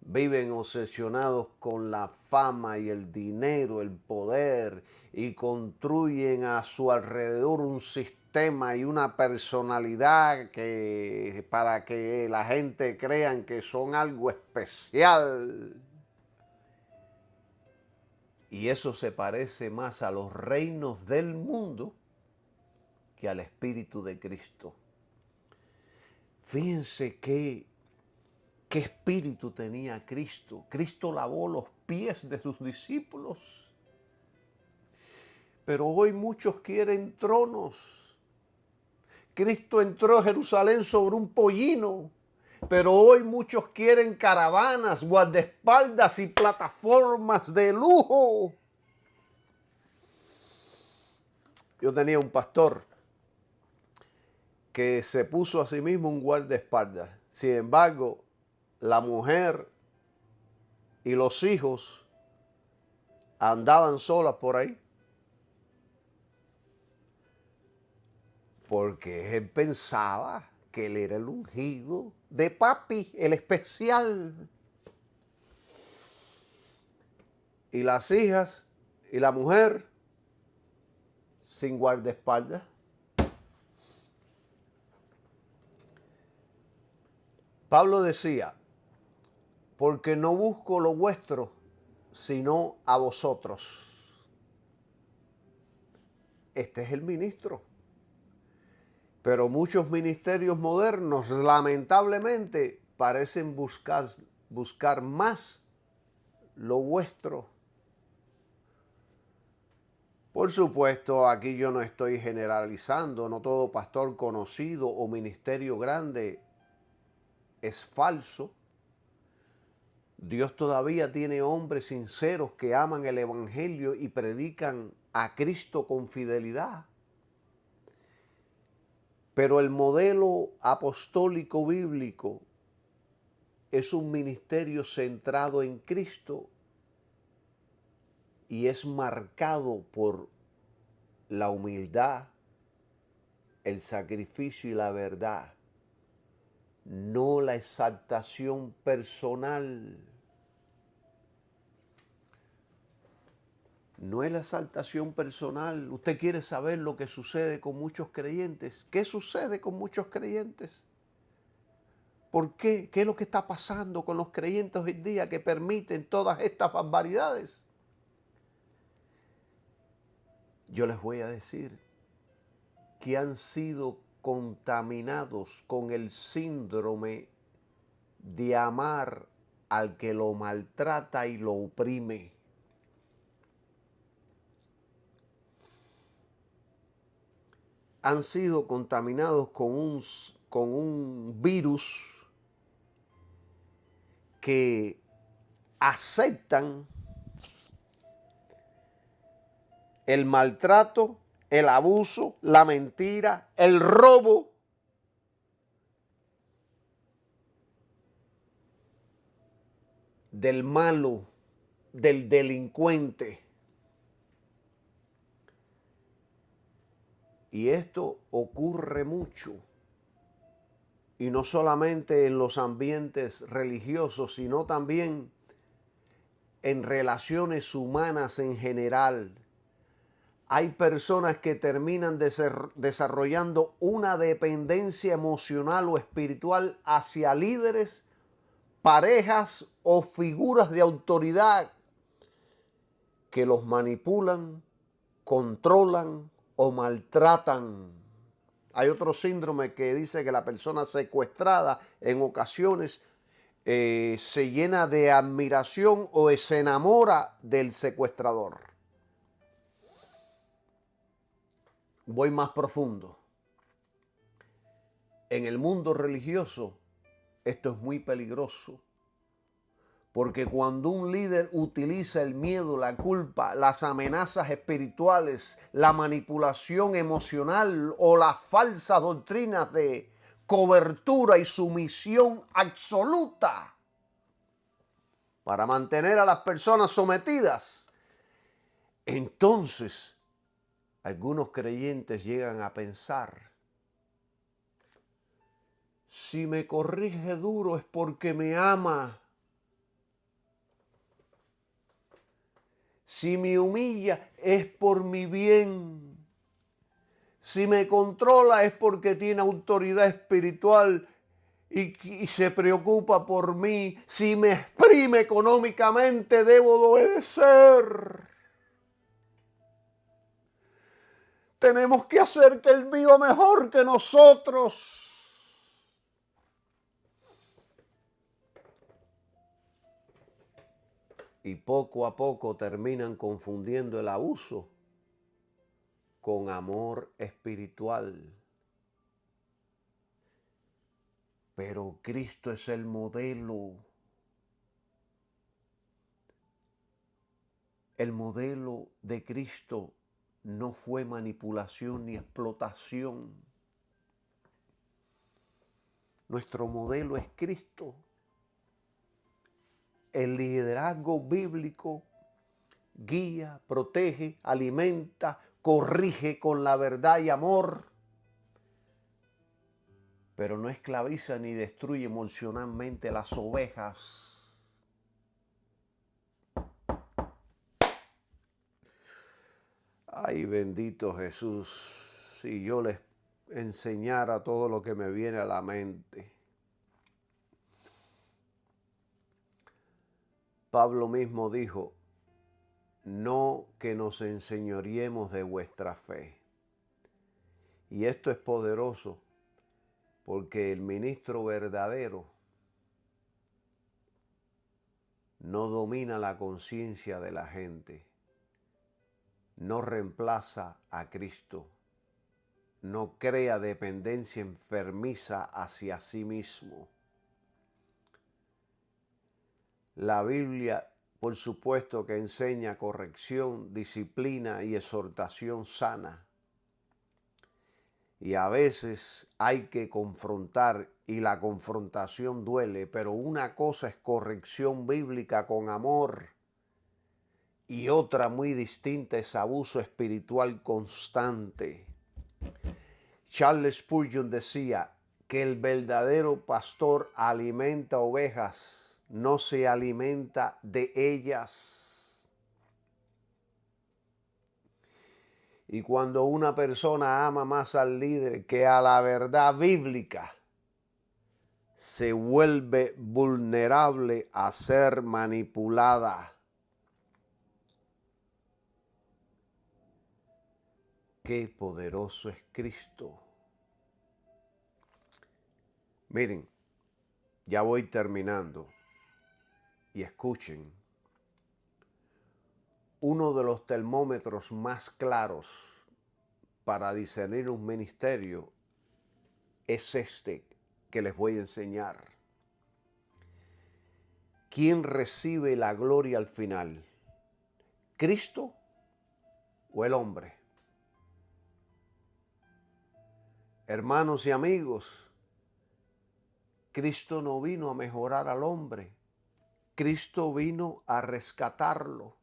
Viven obsesionados con la fama y el dinero, el poder, y construyen a su alrededor un sistema y una personalidad para que la gente crean que son algo especial. Y eso se parece más a los reinos del mundo que al Espíritu de Cristo. Fíjense qué espíritu tenía Cristo. Cristo lavó los pies de sus discípulos. Pero hoy muchos quieren tronos. Cristo entró a Jerusalén sobre un pollino, pero hoy muchos quieren caravanas, guardaespaldas y plataformas de lujo. Yo tenía un pastor que se puso a sí mismo un guardaespaldas. Sin embargo, la mujer y los hijos andaban solas por ahí. Porque él pensaba que él era el ungido de papi, el especial. Y las hijas y la mujer sin guardaespaldas. Pablo decía: porque no busco lo vuestro, sino a vosotros. Este es el ministro. Pero muchos ministerios modernos, lamentablemente, parecen buscar más lo vuestro. Por supuesto, aquí yo no estoy generalizando, no todo pastor conocido o ministerio grande es falso. Dios todavía tiene hombres sinceros que aman el evangelio y predican a Cristo con fidelidad. Pero el modelo apostólico bíblico es un ministerio centrado en Cristo y es marcado por la humildad, el sacrificio y la verdad, no la exaltación personal. No es la exaltación personal. Usted quiere saber lo que sucede con muchos creyentes. ¿Qué sucede con muchos creyentes? ¿Por qué? ¿Qué es lo que está pasando con los creyentes hoy en día que permiten todas estas barbaridades? Yo les voy a decir que han sido contaminados con el síndrome de amar al que lo maltrata y lo oprime. han sido contaminados con un virus que aceptan el maltrato, el abuso, la mentira, el robo del malo, del delincuente. Y esto ocurre mucho. Y no solamente en los ambientes religiosos, sino también en relaciones humanas en general. Hay personas que terminan desarrollando una dependencia emocional o espiritual hacia líderes, parejas o figuras de autoridad que los manipulan, controlan o maltratan. Hay otro síndrome que dice que la persona secuestrada en ocasiones se llena de admiración o se enamora del secuestrador. Voy más profundo. En el mundo religioso esto es muy peligroso, porque cuando un líder utiliza el miedo, la culpa, las amenazas espirituales, la manipulación emocional o las falsas doctrinas de cobertura y sumisión absoluta para mantener a las personas sometidas, entonces algunos creyentes llegan a pensar: si me corrige duro es porque me ama. Si me humilla es por mi bien. Si me controla es porque tiene autoridad espiritual y se preocupa por mí. Si me exprime económicamente debo de obedecer. Tenemos que hacer que Él viva mejor que nosotros. Y poco a poco terminan confundiendo el abuso con amor espiritual. Pero Cristo es el modelo. El modelo de Cristo no fue manipulación ni explotación. Nuestro modelo es Cristo. El liderazgo bíblico guía, protege, alimenta, corrige con la verdad y amor, pero no esclaviza ni destruye emocionalmente las ovejas. Ay, bendito Jesús, si yo les enseñara todo lo que me viene a la mente. Pablo mismo dijo: no que nos enseñoreemos de vuestra fe. Y esto es poderoso, porque el ministro verdadero no domina la conciencia de la gente, no reemplaza a Cristo, no crea dependencia enfermiza hacia sí mismo. La Biblia, por supuesto, que enseña corrección, disciplina y exhortación sana. Y a veces hay que confrontar y la confrontación duele, pero una cosa es corrección bíblica con amor y otra muy distinta es abuso espiritual constante. Charles Spurgeon decía que el verdadero pastor alimenta ovejas, no se alimenta de ellas. Y cuando una persona ama más al líder que a la verdad bíblica, se vuelve vulnerable a ser manipulada. Qué poderoso es Cristo. Miren, ya voy terminando. Y escuchen, uno de los termómetros más claros para discernir un ministerio es este que les voy a enseñar. ¿Quién recibe la gloria al final? ¿Cristo o el hombre? Hermanos y amigos, Cristo no vino a mejorar al hombre. Cristo vino a rescatarlo.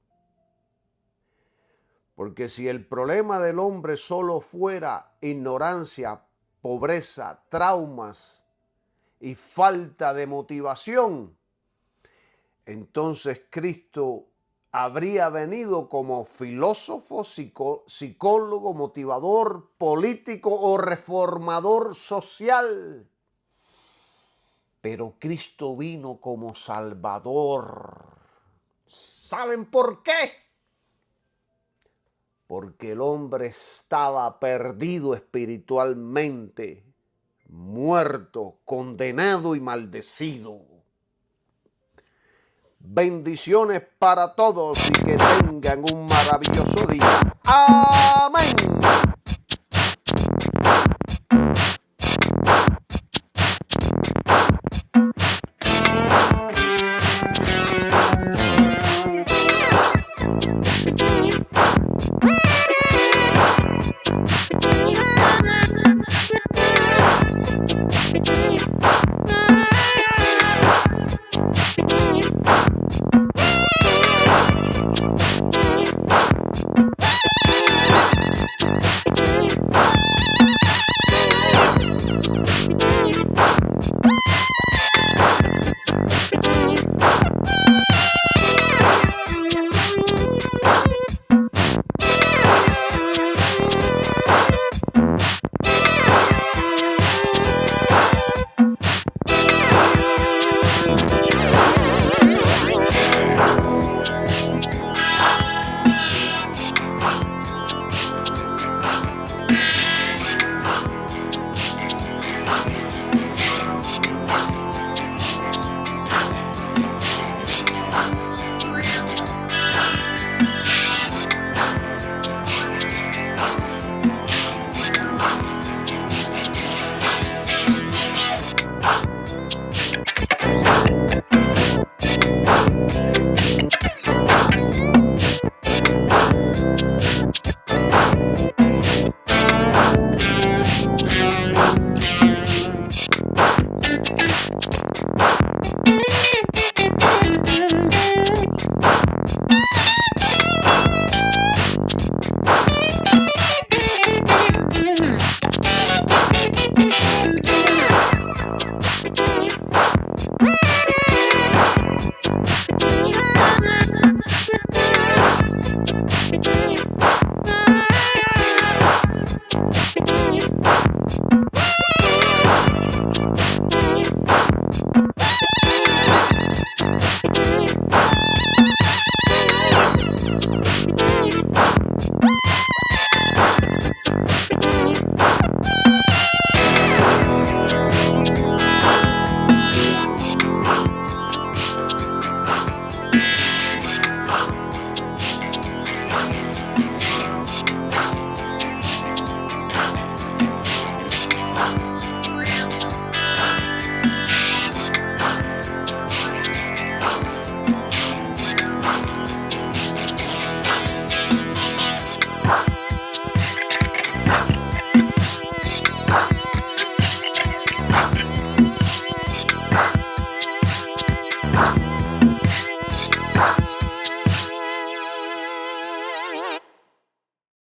Porque si el problema del hombre solo fuera ignorancia, pobreza, traumas y falta de motivación, entonces Cristo habría venido como filósofo, psicólogo, motivador, político o reformador social. Pero Cristo vino como Salvador. ¿Saben por qué? Porque el hombre estaba perdido espiritualmente, muerto, condenado y maldecido. Bendiciones para todos y que tengan un maravilloso día. Amén.